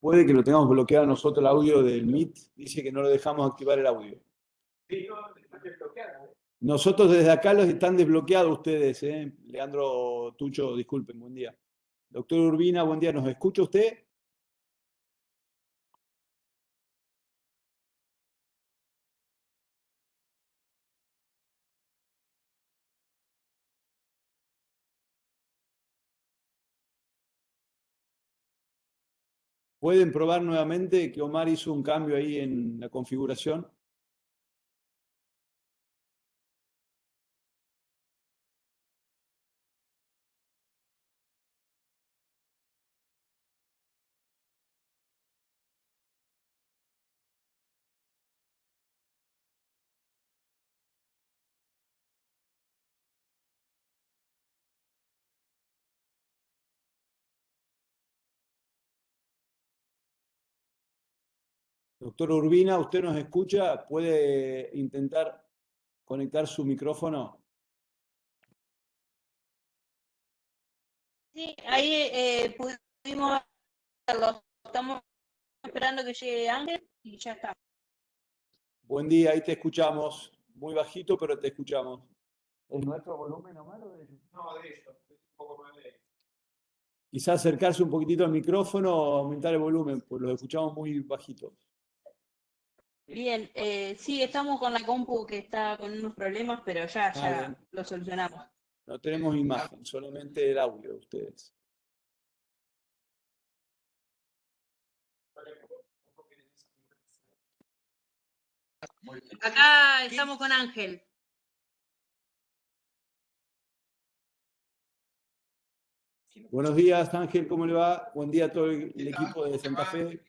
Puede que lo tengamos bloqueado nosotros el audio del Meet. Dice que no lo dejamos activar el audio. Sí, no, está desbloqueado. Nosotros desde acá los están desbloqueados ustedes. Leandro Tucho, disculpen, buen día. Doctor Urbina, buen día. ¿Nos escucha usted? ¿Pueden probar nuevamente que Omar hizo un cambio ahí en la configuración? Doctor Urbina, ¿usted nos escucha? ¿Puede intentar conectar su micrófono? Sí, ahí pudimos verlo. Estamos esperando que llegue Ángel y ya está. Buen día, ahí te escuchamos. Muy bajito, pero te escuchamos. ¿Es nuestro volumen, Omar, o de ellos? No, de eso, un poco más de... Quizás acercarse un poquitito al micrófono o aumentar el volumen, pues los escuchamos muy bajitos. Bien, sí, estamos con la compu que está con unos problemas, pero ya Bien. lo solucionamos. No tenemos imagen, solamente el audio de ustedes. Acá estamos con Ángel. Buenos días, Ángel, ¿cómo le va? Buen día a todo el equipo de Santa Fe.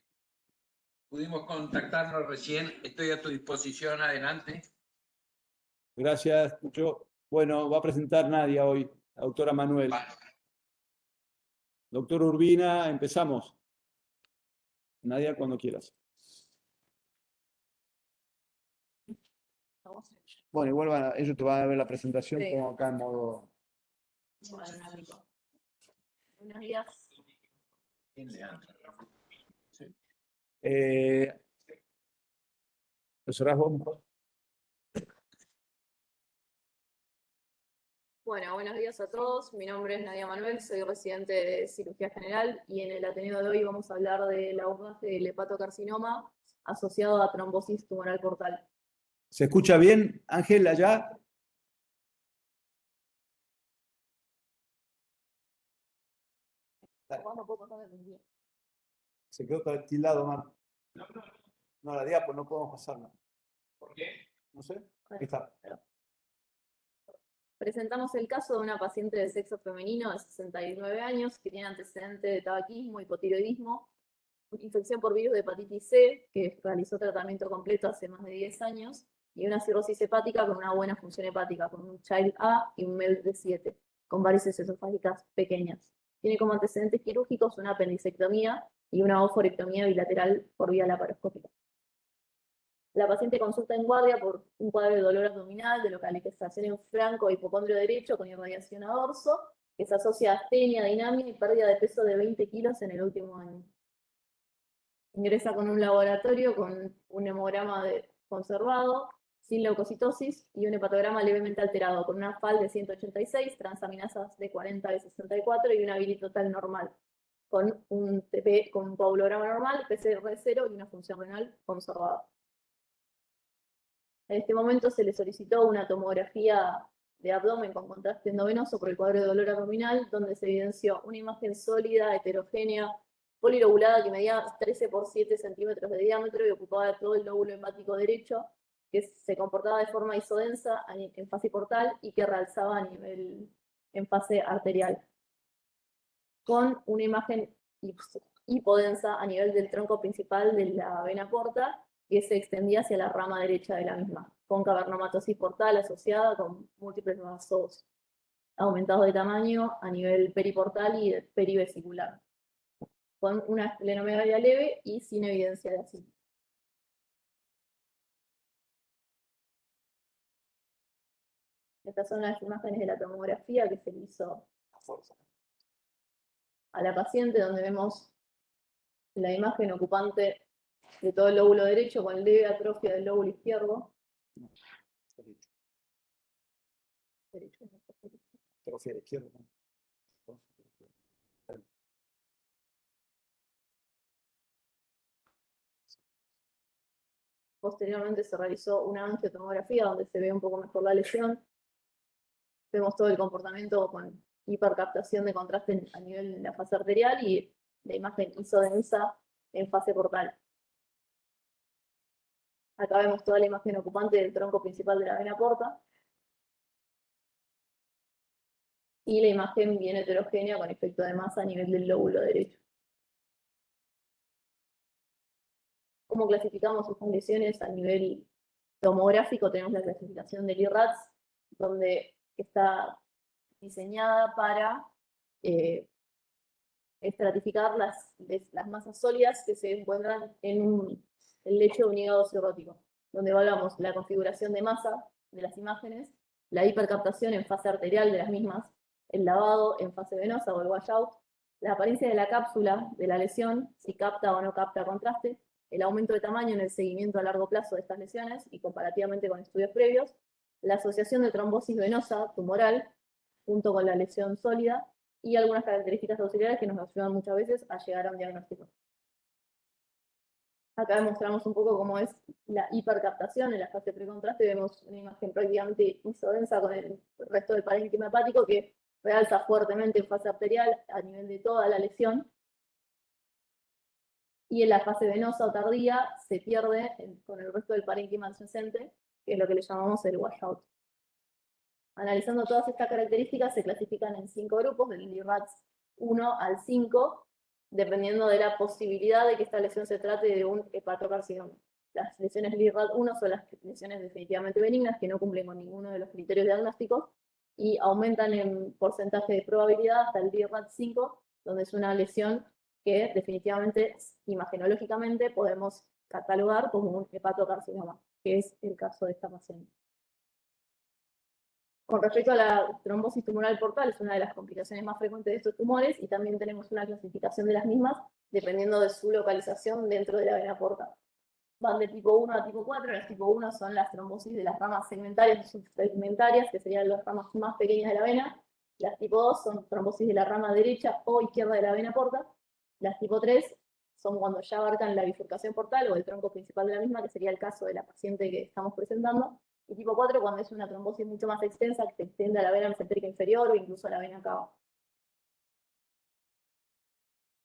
Pudimos contactarnos recién, estoy a tu disposición, adelante. Gracias, Tucho. Bueno, va a presentar Nadia hoy, la doctora Manuel. Doctor Urbina, empezamos. Nadia, cuando quieras. Bueno, igual ellos te van a ver la presentación Sí. como acá en modo... Buenos días. ¿Lo cerrás vos mejor? Bueno, buenos días a todos. Mi nombre es Nadia Manuel, soy residente de cirugía general y en el Ateneo de hoy vamos a hablar del abordaje del hepatocarcinoma asociado a trombosis tumoral portal. ¿Se escucha bien, Ángel, allá? Se quedó tildado, Mar. No, la diapo no podemos pasarla. ¿Por qué? No sé. Ahí está. Presentamos el caso de una paciente de sexo femenino de 69 años que tiene antecedente de tabaquismo, hipotiroidismo, infección por virus de hepatitis C, que realizó tratamiento completo hace más de 10 años, y una cirrosis hepática con una buena función hepática, con un Child A y un MELD de 7, con varices esofágicas pequeñas. Tiene como antecedentes quirúrgicos una apendicectomía y una oforectomía bilateral por vía laparoscópica. La paciente consulta en guardia por un cuadro de dolor abdominal, de localización en flanco e hipocondrio derecho con irradiación a dorso, que se asocia a astenia, dinamia y pérdida de peso de 20 kilos en el último año. Ingresa con un laboratorio con un hemograma conservado, sin leucocitosis y un hepatograma levemente alterado, con una FAL de 186, transaminasas de 40 de 64 y una bili total normal, con un TP con un coagulograma normal, PCR 0 y una función renal conservada. En este momento se le solicitó una tomografía de abdomen con contraste endovenoso por el cuadro de dolor abdominal, donde se evidenció una imagen sólida, heterogénea, polilobulada que medía 13 por 7 centímetros de diámetro y ocupaba todo el lóbulo hepático derecho, que se comportaba de forma isodensa en fase portal y que realzaba en fase arterial, con una imagen hipodensa a nivel del tronco principal de la vena porta, que se extendía hacia la rama derecha de la misma, con cavernomatosis portal asociada con múltiples vasos aumentados de tamaño a nivel periportal y perivesicular, con una esplenomegalia leve y sin evidencia de así. Estas son las imágenes de la tomografía que se le hizo a la paciente, donde vemos la imagen ocupante de todo el lóbulo derecho con leve atrofia del lóbulo izquierdo. Derecho. Atrofia a la izquierda, ¿no? Posteriormente se realizó una angiotomografía donde se ve un poco mejor la lesión. Vemos todo el comportamiento con hipercaptación de contraste a nivel de la fase arterial y la imagen isodensa en fase portal. Acá vemos toda la imagen ocupante del tronco principal de la vena porta. Y la imagen bien heterogénea con efecto de masa a nivel del lóbulo derecho. ¿Cómo clasificamos estas lesiones a nivel tomográfico? Tenemos la clasificación del IRADS, donde está diseñada para estratificar las masas sólidas que se encuentran en el lecho de un hígado cirrótico, donde evaluamos la configuración de masa de las imágenes, la hipercaptación en fase arterial de las mismas, el lavado en fase venosa o el washout, la apariencia de la cápsula de la lesión, si capta o no capta contraste, el aumento de tamaño en el seguimiento a largo plazo de estas lesiones y comparativamente con estudios previos, la asociación de trombosis venosa tumoral junto con la lesión sólida y algunas características auxiliares que nos ayudan muchas veces a llegar a un diagnóstico. Acá demostramos un poco cómo es la hipercaptación en la fase precontraste. Vemos una imagen prácticamente isodensa con el resto del parénquima hepático que realza fuertemente en fase arterial a nivel de toda la lesión. Y en la fase venosa o tardía se pierde con el resto del parénquima adyacente, que es lo que le llamamos el washout. Analizando todas estas características, se clasifican en 5 grupos, del IRADS 1 al 5, dependiendo de la posibilidad de que esta lesión se trate de un hepatocarcinoma. Las lesiones LIRAD 1 son las lesiones definitivamente benignas, que no cumplen con ninguno de los criterios diagnósticos, y aumentan en porcentaje de probabilidad hasta el LIRAD 5, donde es una lesión que definitivamente, imagenológicamente, podemos catalogar como un hepatocarcinoma, que es el caso de esta paciente. Con respecto a la trombosis tumoral portal, es una de las complicaciones más frecuentes de estos tumores y también tenemos una clasificación de las mismas dependiendo de su localización dentro de la vena porta. Van de tipo 1 a tipo 4, las tipo 1 son las trombosis de las ramas segmentarias y subsegmentarias, que serían las ramas más pequeñas de la vena. Las tipo 2 son trombosis de la rama derecha o izquierda de la vena porta. Las tipo 3 son cuando ya abarcan la bifurcación portal o el tronco principal de la misma, que sería el caso de la paciente que estamos presentando. Y tipo 4 cuando es una trombosis mucho más extensa que se extiende a la vena mesentérica inferior o incluso a la vena cava.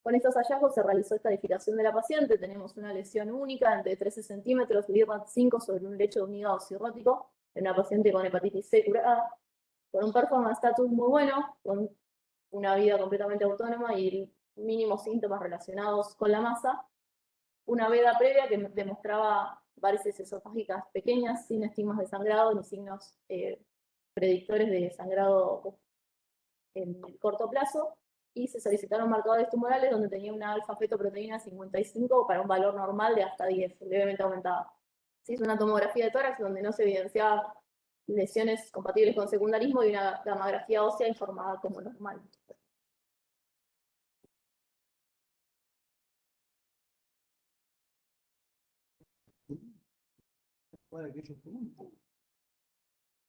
Con estos hallazgos se realizó estadificación de la paciente. Tenemos una lesión única de 13 centímetros, LIRAD 5 sobre un lecho de un hígado cirrótico, en una paciente con hepatitis C curada, con un performance status muy bueno, con una vida completamente autónoma y mínimos síntomas relacionados con la masa. Una veda previa que demostraba varices esofágicas pequeñas, sin estigmas de sangrado ni signos predictores de sangrado en el corto plazo, y se solicitaron marcadores tumorales donde tenía una alfa-fetoproteína 55 para un valor normal de hasta 10, levemente aumentada. Se hizo una tomografía de tórax donde no se evidenciaba lesiones compatibles con secundarismo y una gamografía ósea informada como normal.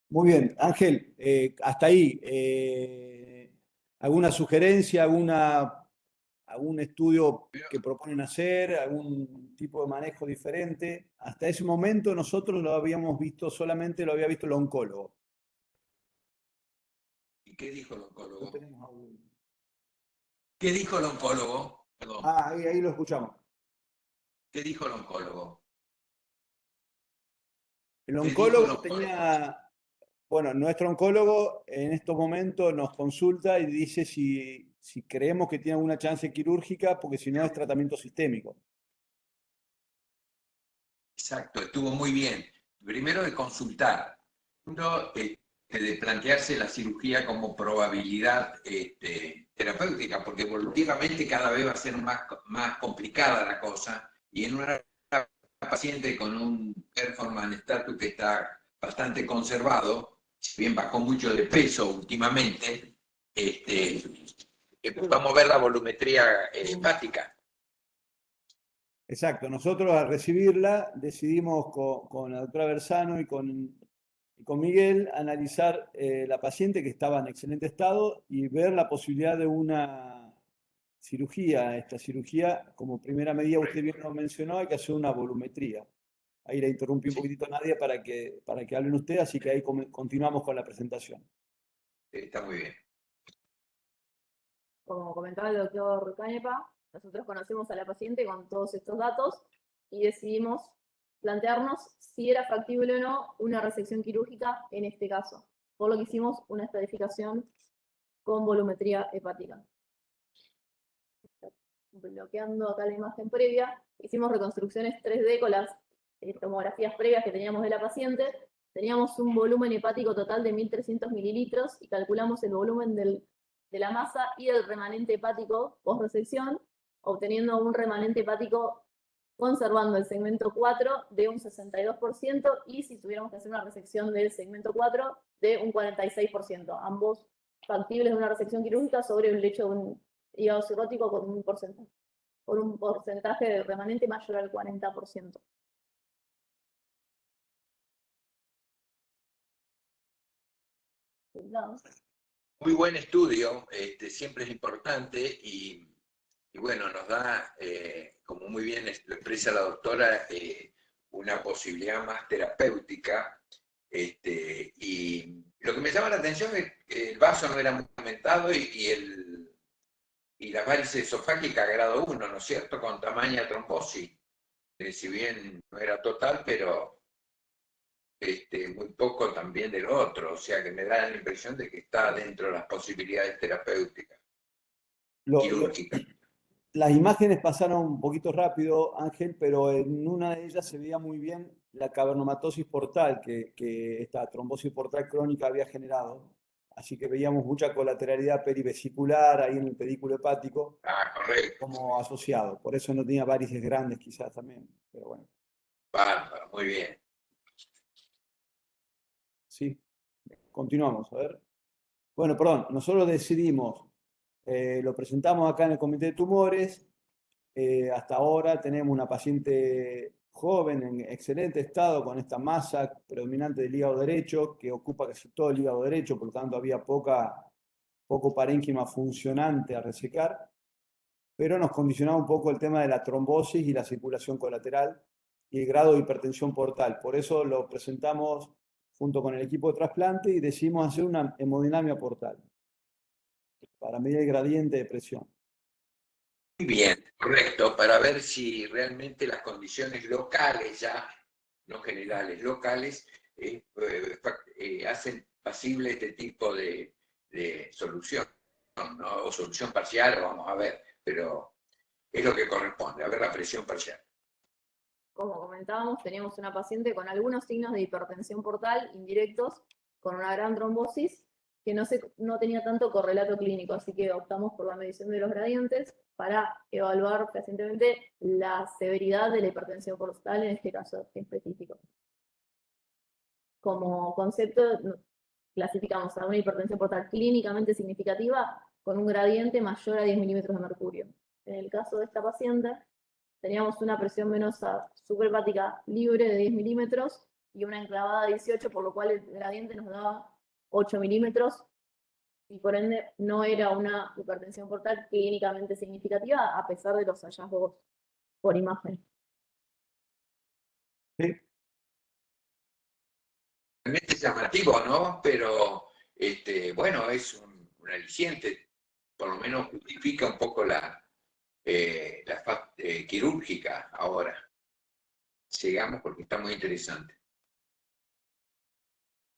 Muy bien, Ángel, hasta ahí. ¿Alguna sugerencia, algún estudio que proponen hacer, algún tipo de manejo diferente? Hasta ese momento nosotros lo habíamos visto, solamente lo había visto el oncólogo. ¿Y qué dijo el oncólogo? No tenemos audio. ¿Qué dijo el oncólogo? Perdón. Ah, ahí lo escuchamos. ¿Qué dijo el oncólogo? El oncólogo tenía, bueno, nuestro oncólogo en estos momentos nos consulta y dice si creemos que tiene alguna chance quirúrgica, porque si no es tratamiento sistémico. Exacto, estuvo muy bien. Primero de consultar, segundo de plantearse la cirugía como probabilidad terapéutica, porque evolutivamente cada vez va a ser más complicada la cosa, y en una paciente con un performance status que está bastante conservado, si bien bajó mucho de peso últimamente, vamos a ver la volumetría hepática. Exacto, nosotros al recibirla decidimos con la doctora Bersano y con Miguel analizar la paciente que estaba en excelente estado y ver la posibilidad de una cirugía. Esta cirugía, como primera medida, usted bien lo mencionó, hay que hacer una volumetría. Ahí le interrumpí un Sí. poquitito a Nadia para que hablen ustedes, así que ahí continuamos con la presentación. Está muy bien. Como comentaba el doctor Canepa, nosotros conocemos a la paciente con todos estos datos y decidimos plantearnos si era factible o no una resección quirúrgica en este caso, por lo que hicimos una estratificación con volumetría hepática. Bloqueando acá la imagen previa, hicimos reconstrucciones 3D con las tomografías previas que teníamos de la paciente. Teníamos un volumen hepático total de 1.300 mililitros y calculamos el volumen de la masa y del remanente hepático post-resección, obteniendo un remanente hepático conservando el segmento 4 de un 62% y si tuviéramos que hacer una resección del segmento 4 de un 46%, ambos factibles de una resección quirúrgica sobre el lecho de un hígado cirrótico con un porcentaje de remanente mayor al 40%. Muy buen estudio, siempre es importante y bueno, nos da, como muy bien lo expresa la doctora, una posibilidad más terapéutica. Y lo que me llama la atención es que el vaso no era muy aumentado y la varices esofágica grado 1, ¿no es cierto?, con tamaña trombosis. Si bien no era total, pero muy poco también del otro, o sea que me da la impresión de que está dentro de las posibilidades terapéuticas, quirúrgicas. Las imágenes pasaron un poquito rápido, Ángel, pero en una de ellas se veía muy bien la cavernomatosis portal que esta trombosis portal crónica había generado. Así que veíamos mucha colateralidad perivesicular ahí en el pedículo hepático Ah, correcto. como asociado. Por eso no tenía varices grandes quizás también, pero bueno. Bárbaro, muy bien. Sí, continuamos, a ver. Bueno, perdón, nosotros decidimos, lo presentamos acá en el Comité de Tumores. Hasta ahora tenemos una paciente joven en excelente estado con esta masa predominante del hígado derecho que ocupa casi todo el hígado derecho, por lo tanto había poco parénquima funcionante a resecar, pero nos condicionaba un poco el tema de la trombosis y la circulación colateral y el grado de hipertensión portal. Por eso lo presentamos junto con el equipo de trasplante y decidimos hacer una hemodinamia portal para medir el gradiente de presión. Muy bien, correcto, para ver si realmente las condiciones locales ya, no generales, locales, hacen pasible este tipo de solución, ¿no? O solución parcial, vamos a ver, pero es lo que corresponde, a ver la presión parcial. Como comentábamos, teníamos una paciente con algunos signos de hipertensión portal indirectos, con una gran trombosis, que no tenía tanto correlato clínico, así que optamos por la medición de los gradientes para evaluar fehacientemente la severidad de la hipertensión portal en este caso específico. Como concepto, clasificamos a una hipertensión portal clínicamente significativa con un gradiente mayor a 10 milímetros de mercurio. En el caso de esta paciente, teníamos una presión venosa suprahepática libre de 10 milímetros y una enclavada de 18, por lo cual el gradiente nos daba 8 milímetros y por ende no era una hipertensión portal clínicamente significativa a pesar de los hallazgos por imagen. ¿Sí? Realmente es llamativo, ¿no? Pero, bueno, es un aliciente, por lo menos justifica un poco la quirúrgica ahora. Sigamos porque está muy interesante.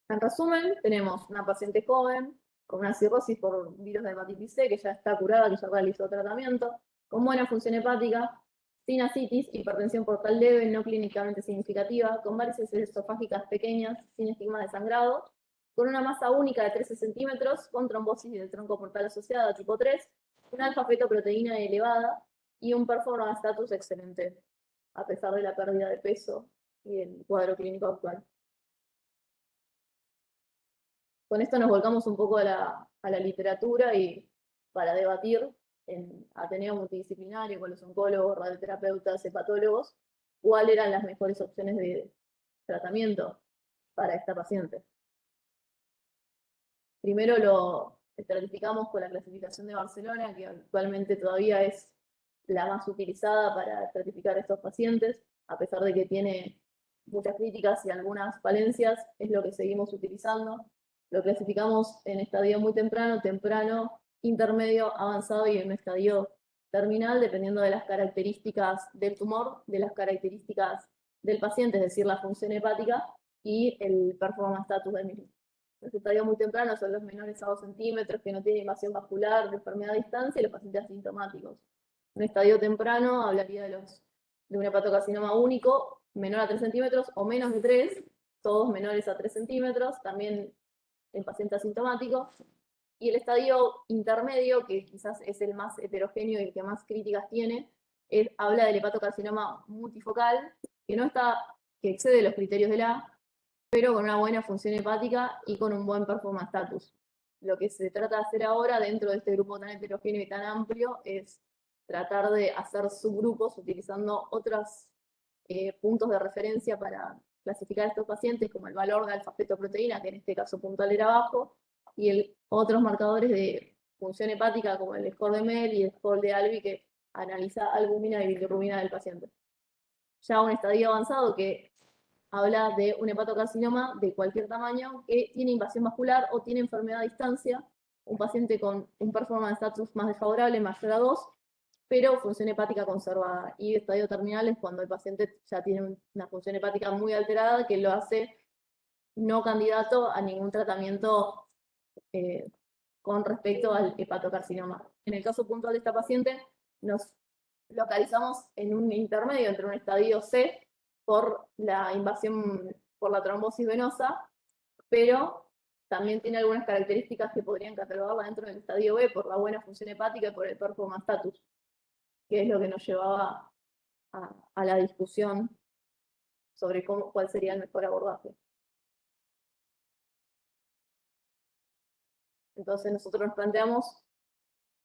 En resumen, tenemos una paciente joven con una cirrosis por virus de hepatitis C que ya está curada, que ya realizó tratamiento, con buena función hepática, sin ascitis, hipertensión portal leve, no clínicamente significativa, con varices esofágicas pequeñas, sin estigma de sangrado, con una masa única de 13 centímetros, con trombosis del tronco portal asociada tipo 3, una alfa-fetoproteína elevada y un performance status excelente, a pesar de la pérdida de peso y el cuadro clínico actual. Con esto nos volcamos un poco a la literatura y para debatir en Ateneo Multidisciplinario con los oncólogos, radioterapeutas, hepatólogos, cuáles eran las mejores opciones de tratamiento para esta paciente. Primero lo estratificamos con la clasificación de Barcelona, que actualmente todavía es la más utilizada para estratificar a estos pacientes, a pesar de que tiene muchas críticas y algunas falencias, es lo que seguimos utilizando. Lo clasificamos en estadio muy temprano, temprano, intermedio, avanzado y en un estadio terminal, dependiendo de las características del tumor, de las características del paciente, es decir, la función hepática y el performance status del mismo. Los estadios muy tempranos son los menores a 2 centímetros, que no tienen invasión vascular, de enfermedad a distancia, y los pacientes asintomáticos. Un estadio temprano hablaría de un hepatocarcinoma único, menor a 3 centímetros o menos de 3, todos menores a 3 centímetros, también en paciente asintomático. Y el estadio intermedio, que quizás es el más heterogéneo y el que más críticas tiene, habla del hepatocarcinoma multifocal, que excede los criterios de la, pero con una buena función hepática y con un buen performance status. Lo que se trata de hacer ahora dentro de este grupo tan heterogéneo y tan amplio es tratar de hacer subgrupos utilizando otros puntos de referencia para clasificar a estos pacientes, como el valor de alfa-fetoproteína, que en este caso puntual era bajo, y otros marcadores de función hepática, como el score de Mel y el score de Albi, que analiza albúmina y bilirrubina del paciente. Ya un estadio avanzado que habla de un hepatocarcinoma de cualquier tamaño que tiene invasión vascular o tiene enfermedad a distancia, un paciente con un performance status más desfavorable, mayor a 2, pero función hepática conservada. Y estadio terminal es cuando el paciente ya tiene una función hepática muy alterada que lo hace no candidato a ningún tratamiento con respecto al hepatocarcinoma. En el caso puntual de esta paciente, nos localizamos en un intermedio entre un estadio C por la invasión por la trombosis venosa, pero también tiene algunas características que podrían catalogarla dentro del estadio B por la buena función hepática y por el performance status, que es lo que nos llevaba a la discusión sobre cuál sería el mejor abordaje. Entonces nosotros nos planteamos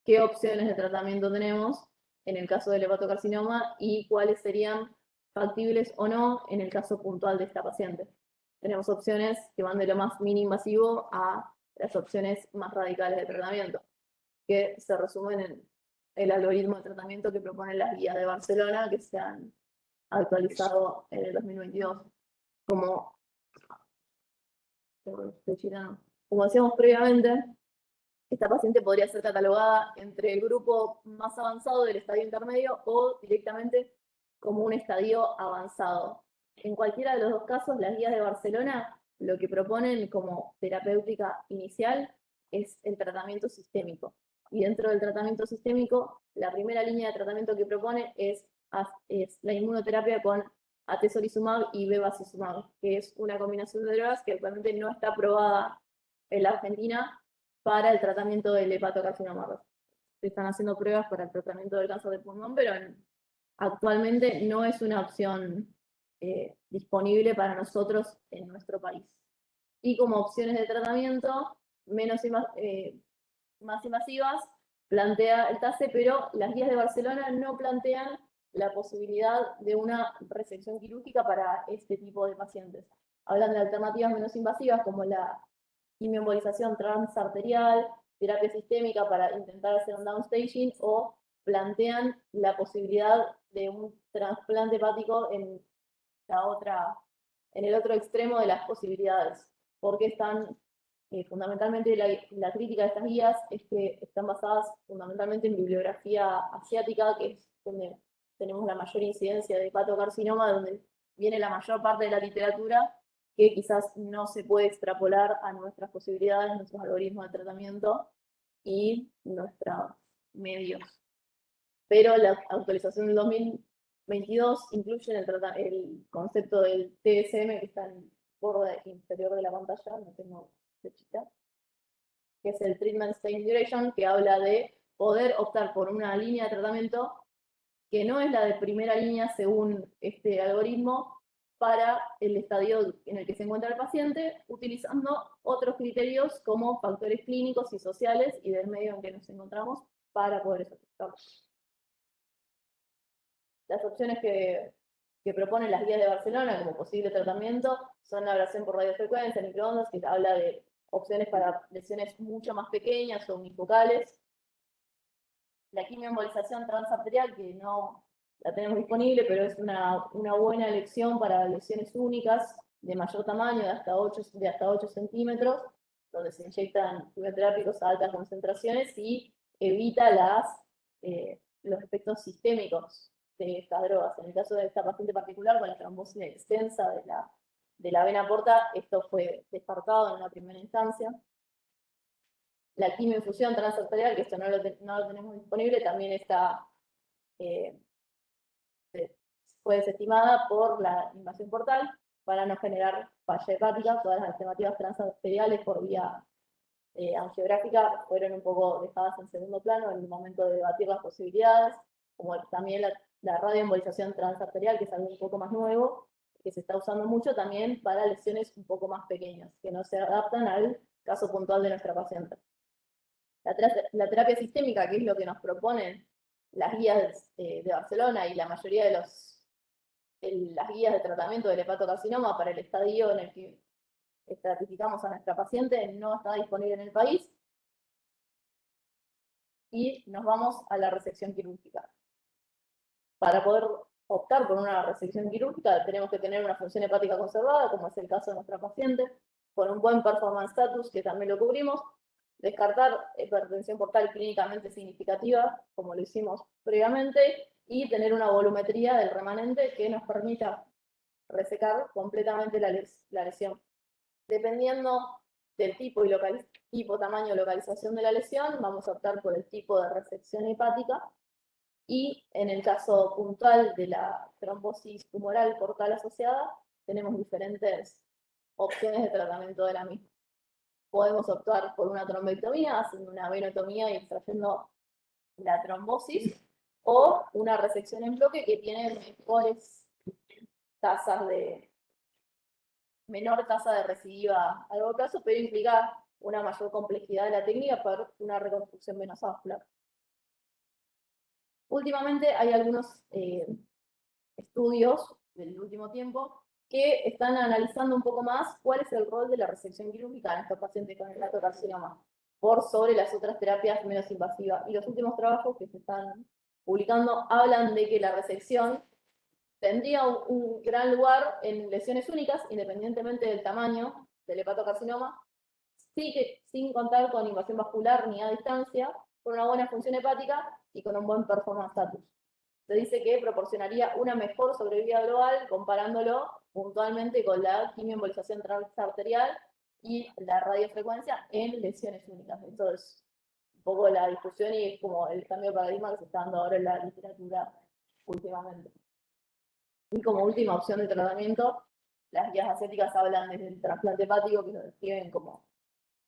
qué opciones de tratamiento tenemos en el caso del hepatocarcinoma y cuáles serían factibles o no en el caso puntual de esta paciente. Tenemos opciones que van de lo más mini-invasivo a las opciones más radicales de tratamiento, que se resumen en el algoritmo de tratamiento que proponen las guías de Barcelona, que se han actualizado en el 2022. Como decíamos previamente, esta paciente podría ser catalogada entre el grupo más avanzado del estadio intermedio o directamente como un estadio avanzado. En cualquiera de los dos casos, las guías de Barcelona lo que proponen como terapéutica inicial es el tratamiento sistémico. Y dentro del tratamiento sistémico, la primera línea de tratamiento que propone es la inmunoterapia con atezolizumab y bevacizumab, que es una combinación de drogas que actualmente no está aprobada en la Argentina para el tratamiento del hepatocarcinoma. Se están haciendo pruebas para el tratamiento del cáncer de pulmón, pero actualmente no es una opción disponible para nosotros en nuestro país. Y como opciones de tratamiento más invasivas, plantea el TACE, pero las guías de Barcelona no plantean la posibilidad de una resección quirúrgica para este tipo de pacientes. Hablan de alternativas menos invasivas como la quimioembolización transarterial, terapia sistémica para intentar hacer un downstaging, o plantean la posibilidad de un trasplante hepático en el otro extremo de las posibilidades, porque están fundamentalmente la crítica de estas guías es que están basadas fundamentalmente en bibliografía asiática, que es donde tenemos la mayor incidencia de hepatocarcinoma, donde viene la mayor parte de la literatura, que quizás no se puede extrapolar a nuestras posibilidades, nuestros algoritmos de tratamiento y nuestros medios. Pero la actualización del 2022 incluye el concepto del TSM, que está en el borde inferior de la pantalla, no tengo flechita, que es el Treatment Stage Duration, que habla de poder optar por una línea de tratamiento que no es la de primera línea según este algoritmo, para el estadio en el que se encuentra el paciente, utilizando otros criterios como factores clínicos y sociales y del medio en que nos encontramos para poder ejecutarlo. Las opciones que proponen las guías de Barcelona como posible tratamiento son la ablación por radiofrecuencia, microondas, que habla de opciones para lesiones mucho más pequeñas o unifocales. La quimioembolización transarterial, que no la tenemos disponible, pero es una buena elección para lesiones únicas de mayor tamaño, de hasta 8 centímetros, donde se inyectan quimioterápicos a altas concentraciones y evita los efectos sistémicos de estas drogas. En el caso de esta paciente particular, con la trombosis extensa de la vena porta, esto fue descartado en una primera instancia. La quimioinfusión transarterial, que esto no lo tenemos disponible, también fue desestimada por la invasión portal para no generar falla hepática. Todas las alternativas transarteriales por vía angiográfica fueron un poco dejadas en segundo plano en el momento de debatir las posibilidades, como también la radioembolización transarterial, que es algo un poco más nuevo, que se está usando mucho también para lesiones un poco más pequeñas, que no se adaptan al caso puntual de nuestra paciente. La terapia sistémica, que es lo que nos proponen las guías de Barcelona y la mayoría de las guías de tratamiento del hepatocarcinoma para el estadio en el que estratificamos a nuestra paciente, no está disponible en el país. Y nos vamos a la resección quirúrgica. Para poder optar por una resección quirúrgica tenemos que tener una función hepática conservada, como es el caso de nuestra paciente, con un buen performance status, que también lo cubrimos, descartar hipertensión portal clínicamente significativa, como lo hicimos previamente, y tener una volumetría del remanente que nos permita resecar completamente la lesión. Dependiendo del tipo, tamaño y localización de la lesión, vamos a optar por el tipo de resección hepática, y en el caso puntual de la trombosis tumoral portal asociada, tenemos diferentes opciones de tratamiento de la misma. Podemos optar por una trombectomía, haciendo una venotomía y extrayendo la trombosis, o una resección en bloque que tiene menor tasa de recidiva a largo plazo, pero implica una mayor complejidad de la técnica para una reconstrucción venosa vascular. Últimamente hay algunos estudios del último tiempo que están analizando un poco más cuál es el rol de la resección quirúrgica en estos pacientes con hepatocarcinoma por sobre las otras terapias menos invasivas. Y los últimos trabajos que se están publicando hablan de que la resección tendría un gran lugar en lesiones únicas, independientemente del tamaño del hepatocarcinoma, sin contar con invasión vascular ni a distancia, con una buena función hepática y con un buen performance status. Se dice que proporcionaría una mejor sobrevida global comparándolo puntualmente con la quimioembolización transarterial y la radiofrecuencia en lesiones únicas. Eso es un poco la discusión y es como el cambio de paradigma que se está dando ahora en la literatura últimamente. Y como última opción de tratamiento, las guías asiáticas hablan desde el trasplante hepático, que lo describen como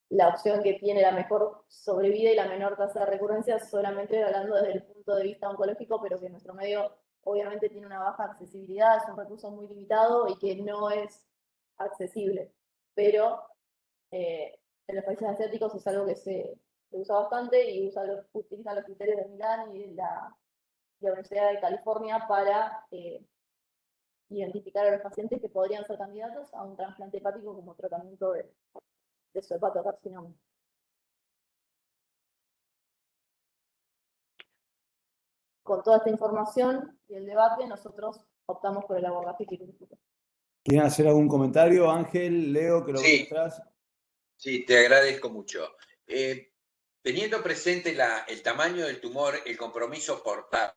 la opción que tiene la mejor sobrevida y la menor tasa de recurrencia, solamente hablando desde el punto de vista oncológico, pero que en nuestro medio obviamente tiene una baja accesibilidad, es un recurso muy limitado y que no es accesible. Pero en los países asiáticos es algo que se usa bastante y utilizan los criterios de Milán y de la Universidad de California para identificar a los pacientes que podrían ser candidatos a un trasplante hepático como tratamiento de su hepatocarcinoma. Con toda esta información y el debate, nosotros optamos por el abordaje quirúrgico. ¿Quieren hacer algún comentario, Ángel, Leo, que lo ven atrás? Sí, te agradezco mucho. Teniendo presente el tamaño del tumor, el compromiso portal,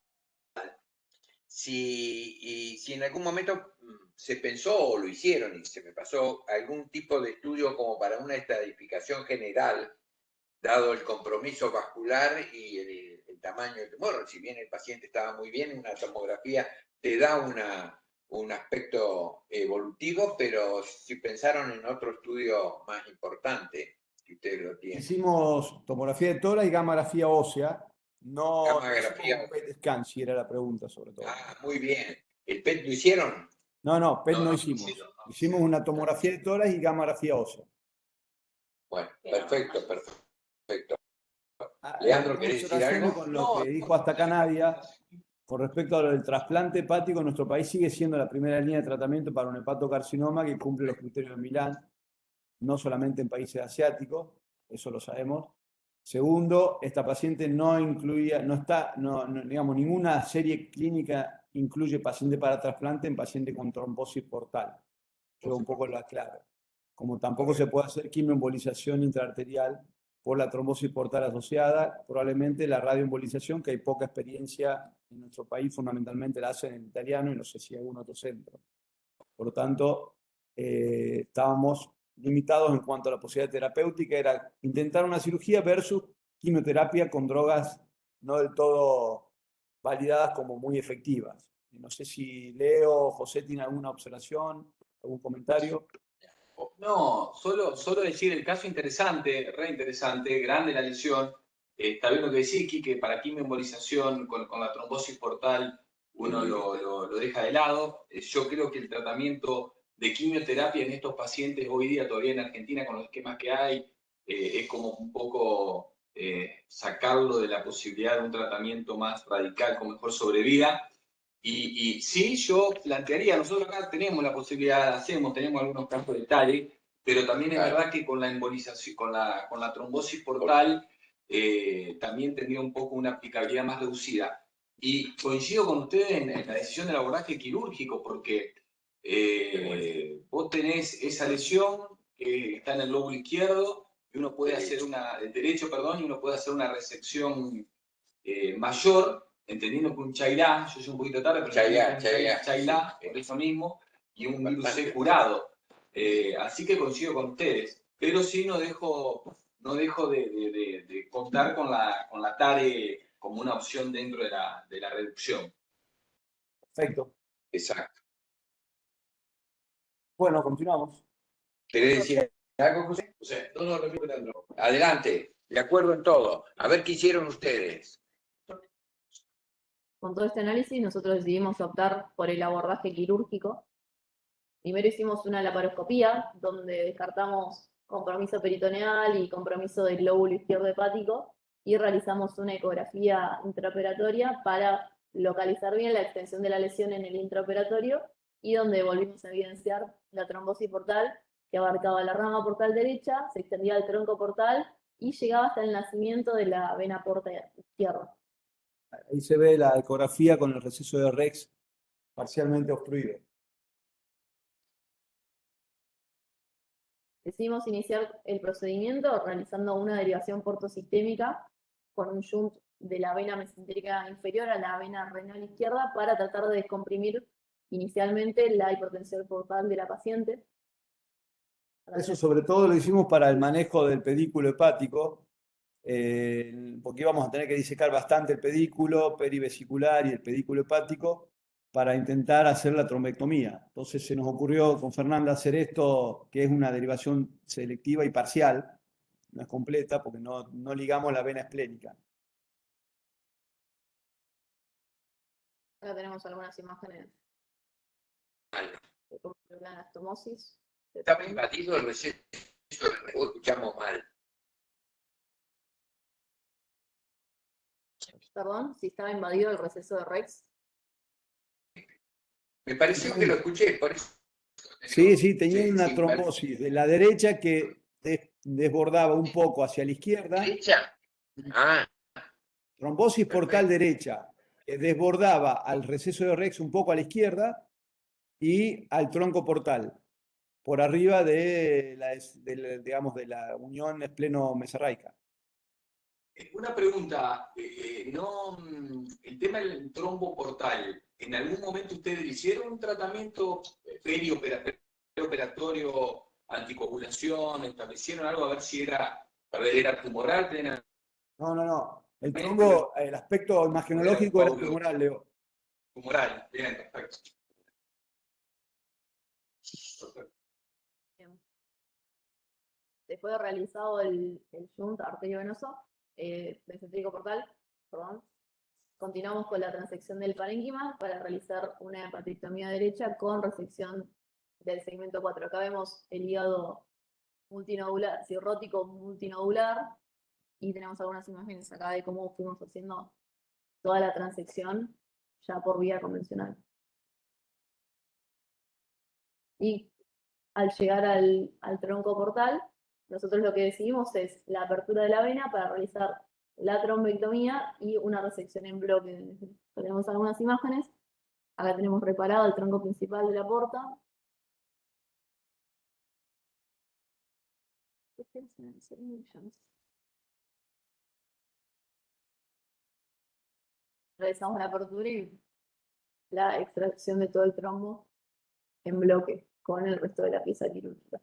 si en algún momento se pensó o lo hicieron y se me pasó algún tipo de estudio como para una estratificación general, dado el compromiso vascular y el tamaño del tumor. Si bien el paciente estaba muy bien, una tomografía te da un aspecto evolutivo, pero si pensaron en otro estudio más importante, si ustedes lo tienen. Hicimos tomografía de tórax y gamografía ósea. No Gamografía. PET scan, si era la pregunta sobre todo. Ah, muy bien. ¿El PET lo hicieron? No, PET no hicimos. Hicimos una tomografía de tórax y gamografía ósea. Bueno, perfecto. Leandro, Estamos ¿querés decir relacionando algo? con lo que dijo hasta acá Nadia, con respecto a lo del trasplante hepático, nuestro país sigue siendo la primera línea de tratamiento para un hepatocarcinoma que cumple los criterios de Milán, no solamente en países asiáticos, eso lo sabemos. Segundo, esta paciente no incluía, digamos, ninguna serie clínica incluye paciente para trasplante en paciente con trombosis portal. Yo un poco lo aclaro. Como tampoco se puede hacer quimioembolización intraarterial por la trombosis portal asociada, probablemente la radioembolización, que hay poca experiencia en nuestro país, fundamentalmente la hacen en italiano y no sé si hay algún otro centro. Por lo tanto, estábamos limitados en cuanto a la posibilidad terapéutica, era intentar una cirugía versus quimioterapia con drogas no del todo validadas como muy efectivas. No sé si Leo o José tiene alguna observación, algún comentario. No, solo decir el caso interesante, re interesante, grande la lesión. Está bien lo que decís, que para quimioembolización con la trombosis portal uno lo deja de lado. Yo creo que el tratamiento de quimioterapia en estos pacientes hoy día, todavía en Argentina, con los esquemas que hay, es como un poco sacarlo de la posibilidad de un tratamiento más radical con mejor sobrevida. Y sí, yo plantearía, nosotros acá tenemos la posibilidad, tenemos algunos casos de TALE, pero también es verdad que con la embolización, con la trombosis portal, también tendría un poco una aplicabilidad más reducida. Y coincido con ustedes en la decisión del abordaje quirúrgico, porque vos tenés esa lesión que está en el lóbulo izquierdo, y uno puede hacer el derecho, perdón, y uno puede hacer una resección mayor, entendiendo que un chailá, yo soy un poquito tarde, pero chailá, por eso mismo, y un virus C curado. Así que coincido con ustedes, pero sí no dejo de contar con la TARE como una opción dentro de la reducción. Perfecto. Exacto. Bueno, continuamos. ¿Querés decir algo, José? No, repito, Leandro. Adelante, de acuerdo en todo. A ver qué hicieron ustedes. Con todo este análisis, nosotros decidimos optar por el abordaje quirúrgico. Primero hicimos una laparoscopía, donde descartamos compromiso peritoneal y compromiso del lóbulo izquierdo hepático, y realizamos una ecografía intraoperatoria para localizar bien la extensión de la lesión en el intraoperatorio, y donde volvimos a evidenciar la trombosis portal, que abarcaba la rama portal derecha, se extendía al tronco portal y llegaba hasta el nacimiento de la vena porta izquierda. Ahí se ve la ecografía con el receso de Rex parcialmente obstruido. Decidimos iniciar el procedimiento realizando una derivación portosistémica con un shunt de la vena mesentérica inferior a la vena renal izquierda para tratar de descomprimir inicialmente la hipertensión portal de la paciente. Eso sobre todo lo hicimos para el manejo del pedículo hepático, porque íbamos a tener que disecar bastante el pedículo perivesicular y el pedículo hepático para intentar hacer la trombectomía. Entonces se nos ocurrió con Fernanda hacer esto, que es una derivación selectiva y parcial, no es completa porque no ligamos la vena esplénica. Acá tenemos algunas imágenes de cómo se ve la anastomosis. Estaba invadido el receso, o escuchamos mal. Perdón, si estaba invadido el receso de Rex. Me pareció que lo escuché, por eso. Sí, tenía una sí, trombosis de la derecha que desbordaba un poco hacia la izquierda. ¿Derecha? Ah, Trombosis portal perfecto. derecha, que desbordaba al receso de Rex un poco a la izquierda y al tronco portal, por arriba de digamos, de la unión espleno-mesorraica. Una pregunta, el tema del trombo portal, ¿en algún momento ustedes hicieron un tratamiento perioperatorio, anticoagulación, establecieron algo a ver si era tumoral? No. El trombo, el aspecto imagenológico era tumoral, Leo. Tumoral, bien, perfecto. Después de realizado el shunt arteriovenoso, mesentérico portal, perdón, continuamos con la transección del parénquima para realizar una hepatectomía derecha con resección del segmento 4. Acá vemos el hígado multinodular, cirrótico multinodular, Y tenemos algunas imágenes acá de cómo fuimos haciendo toda la transección ya por vía convencional. Y al llegar al tronco portal, nosotros lo que decidimos es la apertura de la vena para realizar la trombectomía y una resección en bloque. Tenemos algunas imágenes. Acá tenemos reparado el tronco principal de la porta. Realizamos la apertura y la extracción de todo el trombo en bloque con el resto de la pieza quirúrgica.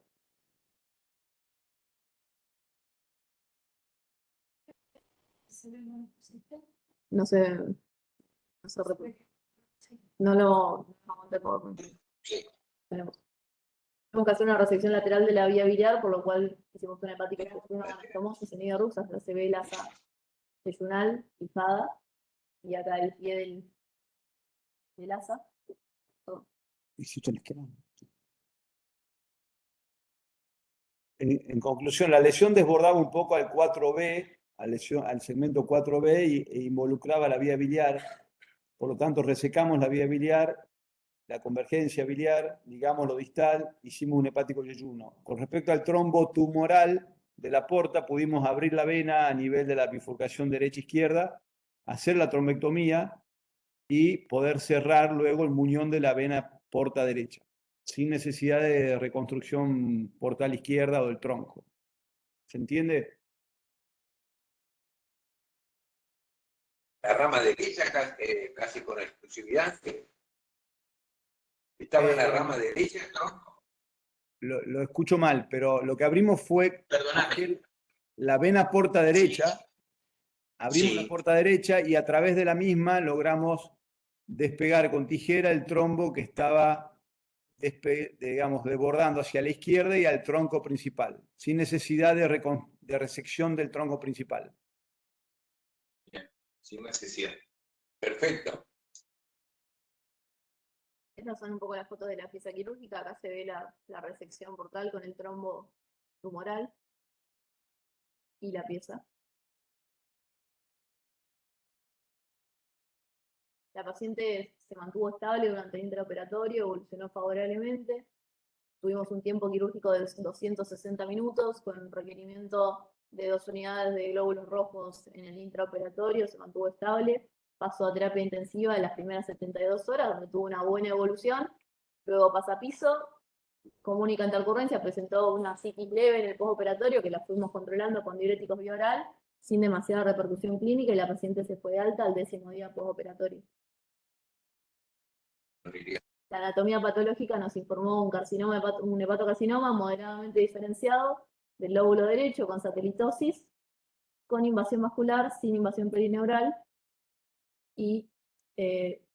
No se repite. No lo aguanté por. Tenemos que hacer una resección lateral de la vía biliar, por lo cual hicimos una hepática anastomosis en hígado rusa, se ve la asa yeyunal fijada y acá el pie del asa. Y si tenés que... En conclusión, la lesión desbordaba un poco al 4B, al segmento 4B e involucraba la vía biliar. Por lo tanto, resecamos la vía biliar, la convergencia biliar, ligamos lo distal, hicimos un hepático yeyuno. Con respecto al trombo tumoral de la porta, pudimos abrir la vena a nivel de la bifurcación derecha-izquierda, hacer la trombectomía y poder cerrar luego el muñón de la vena porta derecha, sin necesidad de reconstrucción portal izquierda o del tronco. ¿Se entiende? La rama derecha casi con exclusividad. Estaba en la rama derecha, ¿no? Lo escucho mal, pero lo que abrimos fue Perdóname. la vena porta derecha, abrimos la Sí. porta derecha y a través de la misma logramos despegar con tijera el trombo que estaba, digamos, desbordando hacia la izquierda y al tronco principal, sin necesidad de resección del tronco principal. Bien, sin necesidad. Perfecto. Estas son un poco las fotos de la pieza quirúrgica. Acá se ve la resección portal con el trombo tumoral y la pieza. La paciente se mantuvo estable durante el intraoperatorio, evolucionó favorablemente. Tuvimos un tiempo quirúrgico de 260 minutos con requerimiento de 2 unidades de glóbulos rojos en el intraoperatorio, se mantuvo estable. Pasó a terapia intensiva en las primeras 72 horas, donde tuvo una buena evolución. Luego pasa a piso, común y intercurrencia, presentó una citis leve en el postoperatorio que la fuimos controlando con diuréticos vía oral, sin demasiada repercusión clínica, y la paciente se fue de alta al 10º día postoperatorio. La anatomía patológica nos informó un hepatocarcinoma moderadamente diferenciado del lóbulo derecho con satelitosis, con invasión vascular, sin invasión perineural y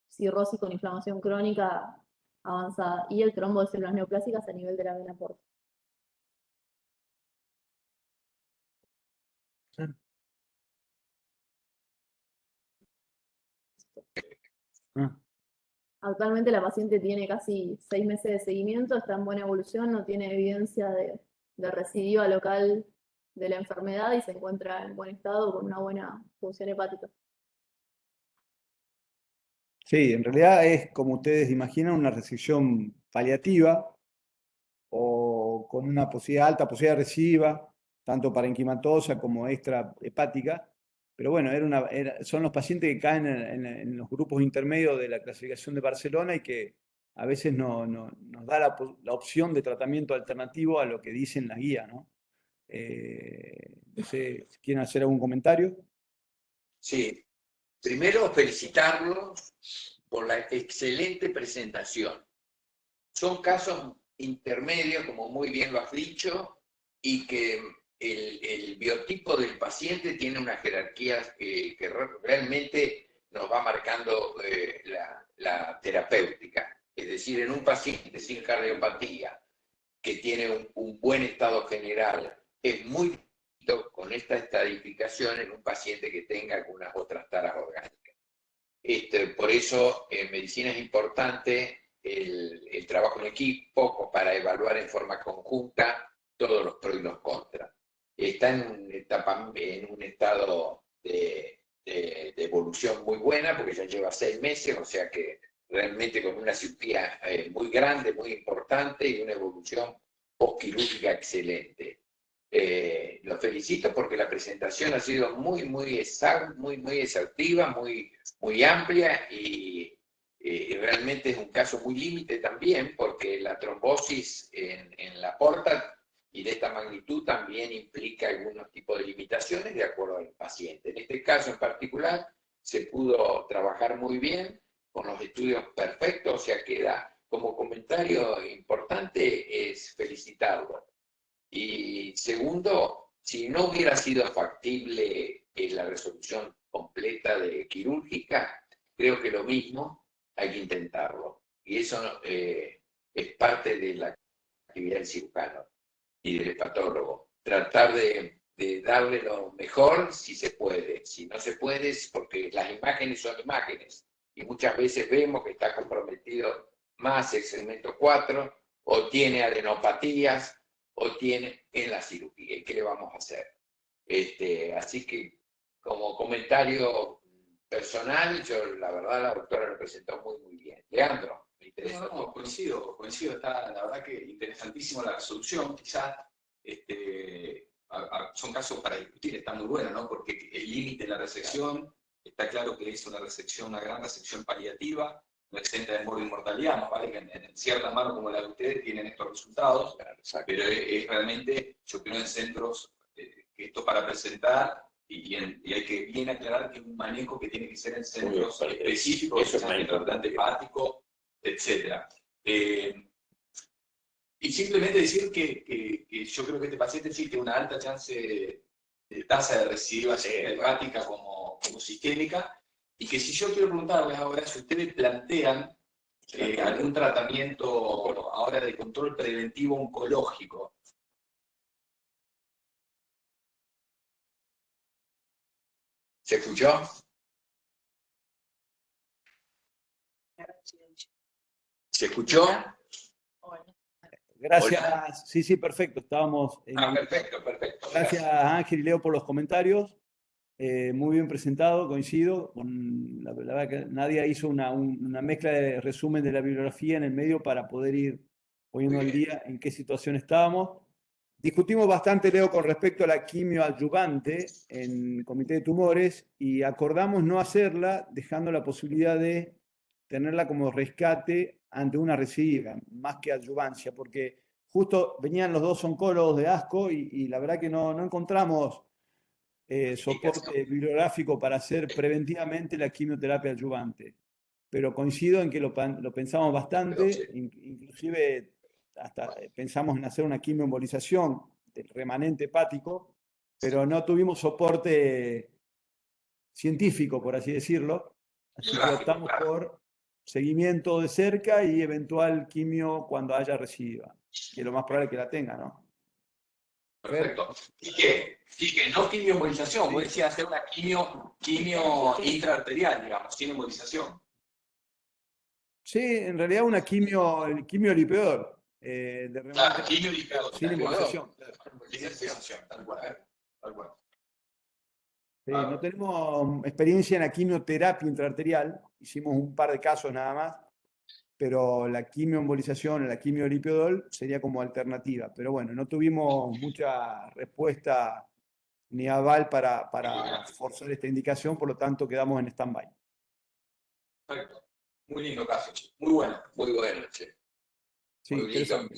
cirrosis con inflamación crónica avanzada y el trombo de células neoplásicas a nivel de la vena porta. Actualmente la paciente tiene casi 6 meses de seguimiento, está en buena evolución, no tiene evidencia de recidiva local de la enfermedad y se encuentra en buen estado con una buena función hepática. Sí, en realidad es, como ustedes imaginan, una resección paliativa o con una alta posibilidad recidiva, tanto parenquimatosa como extrahepática. Pero bueno, son los pacientes que caen en los grupos intermedios de la clasificación de Barcelona y que a veces nos da la opción de tratamiento alternativo a lo que dicen la guía, ¿no? No sé si quieren hacer algún comentario. Sí. Primero, felicitarlos por la excelente presentación. Son casos intermedios, como muy bien lo has dicho, y que el biotipo del paciente tiene una jerarquía que realmente nos va marcando la terapéutica. Es decir, en un paciente sin cardiopatía, que tiene un buen estado general, es muy distinto con esta estadificación en un paciente que tenga algunas otras taras orgánicas. Por eso en medicina es importante el trabajo en equipo para evaluar en forma conjunta todos los pros y los contras. está en un estado de evolución muy buena, porque ya lleva 6 meses, o sea que realmente con una cirugía muy grande, muy importante y una evolución postquirúrgica excelente. Los felicito porque la presentación ha sido muy, muy exhaustiva, muy amplia y realmente es un caso muy límite también porque la trombosis en la porta y de esta magnitud también implica algunos tipos de limitaciones de acuerdo al paciente. En este caso en particular se pudo trabajar muy bien con los estudios perfectos, o sea, queda como comentario importante es felicitarlo. Y segundo, si no hubiera sido factible la resolución completa de quirúrgica, creo que lo mismo hay que intentarlo. Y eso es parte de la actividad del cirujano y del hepatólogo. Tratar de darle lo mejor si se puede. Si no se puede es porque las imágenes son imágenes. Y muchas veces vemos que está comprometido más el segmento 4 o tiene adenopatías o tiene en la cirugía. ¿Y qué le vamos a hacer? Así que como comentario personal, yo la verdad la doctora lo presentó muy bien. Leandro, me interesa. No, coincido, está la verdad que interesantísimo la resolución, quizás son casos para discutir, está muy bueno, ¿no? Porque el límite en la resección, está claro que es una gran resección paliativa, no exenta de mortalidad, más vale que en ciertas manos como la de ustedes tienen estos resultados, pero es realmente, yo creo en centros que esto para presentar, y hay que bien aclarar que es un manejo que tiene que ser en centros específicos, eso es más importante hepático, etc. Y simplemente decir que yo creo que este paciente sí tiene una alta chance de tasa de recidiva hepática como sistémica, y que si yo quiero preguntarles ahora si ustedes plantean algún tratamiento ahora de control preventivo oncológico. ¿Se escuchó? ¿Se escuchó? Gracias. Hola. Sí, perfecto. Estábamos en Perfecto. Gracias Ángel y Leo por los comentarios. Muy bien presentado, coincido. La verdad que Nadia hizo una mezcla de resumen de la bibliografía en el medio para poder ir poniendo al día en qué situación estábamos. Discutimos bastante, Leo, con respecto a la quimio adyuvante en el Comité de Tumores y acordamos no hacerla, dejando la posibilidad de tenerla como rescate ante una recidiva, más que adyuvancia, porque justo venían los dos oncólogos de ASCO y la verdad que no encontramos soporte bibliográfico para hacer preventivamente la quimioterapia adyuvante. Pero coincido en que lo pensamos bastante, inclusive hasta pensamos en hacer una quimioembolización del remanente hepático, pero no tuvimos soporte científico, por así decirlo, así que optamos por seguimiento de cerca y eventual quimio cuando haya recidiva, que lo más probable es que la tenga, ¿no? Perfecto. Y que no quimioembolización, vos decías hacer una quimio intraarterial, digamos, sin embolización. Sí, en realidad una quimio lipidol. De remanente, Quimio lipidol. sin embolización. Sin embolización, tal cual. Sí, no tenemos experiencia en la quimioterapia intraarterial, hicimos un par de casos nada más, pero la quimioembolización, la quimiolipidol sería como alternativa. Pero bueno, no tuvimos mucha respuesta ni aval para forzar esta indicación, por lo tanto quedamos en stand-by. Perfecto. Muy lindo caso, muy bueno. Muy bueno, che. Sí, Muy lindo.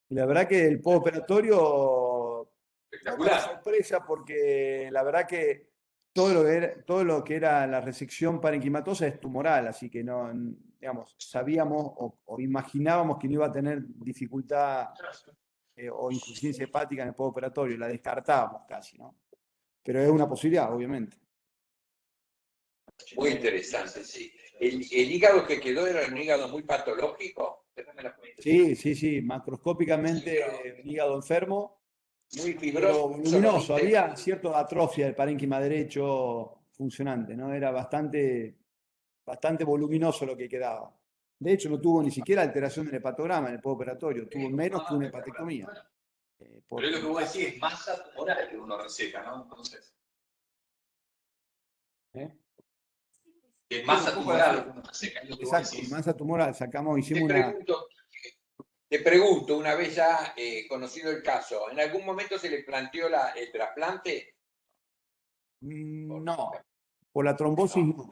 Y la verdad que el postoperatorio fue una Espectacular. sorpresa porque la verdad que todo lo que era la resección parenquimatosa es tumoral, así que no, digamos, sabíamos o imaginábamos que no iba a tener dificultad o insuficiencia hepática en el postoperatorio, la descartábamos casi, ¿no? Pero es una posibilidad, obviamente. Muy interesante, sí. ¿El hígado que quedó era un hígado muy patológico? Sí, macroscópicamente un hígado enfermo, Muy pero fibroso. voluminoso, había cierta atrofia del parénquima derecho funcionante, ¿no? Era bastante voluminoso lo que quedaba. De hecho, no tuvo ni siquiera alteración del hepatograma en el postoperatorio, tuvo menos que una hepatectomía. Pero es lo que vos decís, es masa tumoral que uno reseca, ¿no? Entonces, ¿eh? es masa un poco tumoral así. lo que uno reseca, es lo que vos Exacto, decís. masa tumoral, Te hicimos una... pregunto, una vez ya conocido el caso, ¿en algún momento se le planteó el trasplante? No, por la trombosis no.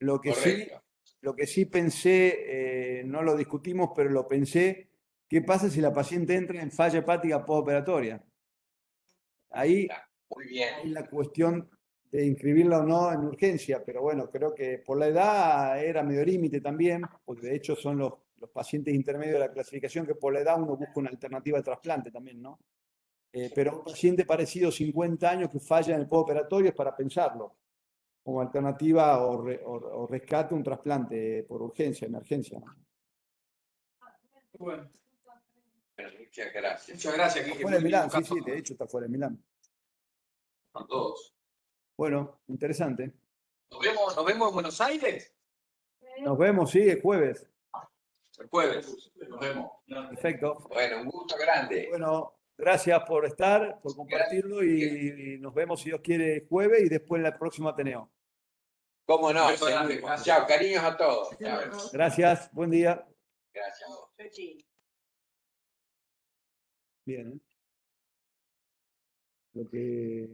Lo que sí, Correcto. lo que sí pensé, no lo discutimos, pero lo pensé, ¿qué pasa si la paciente entra en falla hepática postoperatoria? Ahí Muy bien. hay la cuestión de inscribirla o no en urgencia, pero bueno, creo que por la edad era medio límite también, porque de hecho son los pacientes intermedios de la clasificación que por la edad uno busca una alternativa de trasplante también, ¿no? Pero un paciente parecido, 50 años, que falla en el postoperatorio es para pensarlo como alternativa o rescate un trasplante por urgencia, emergencia, ¿no? Bueno, Muchas gracias. muchas gracias, Quique. Fuera de Muy Milán, lindo sí, caso. sí, de hecho está fuera de Milán. A todos. Bueno, interesante. Nos vemos en Buenos Aires Nos vemos, sí, el jueves. el jueves. Nos vemos. Perfecto. Bueno, un gusto grande. Bueno, gracias por estar, por compartirlo Gracias. y nos vemos si Dios quiere el jueves y después en la próxima Ateneo. ¿Cómo no? Beso grande, Juan. Chao, cariños a todos. Chao. Gracias, buen día. Gracias. Bien, ¿eh? Lo que...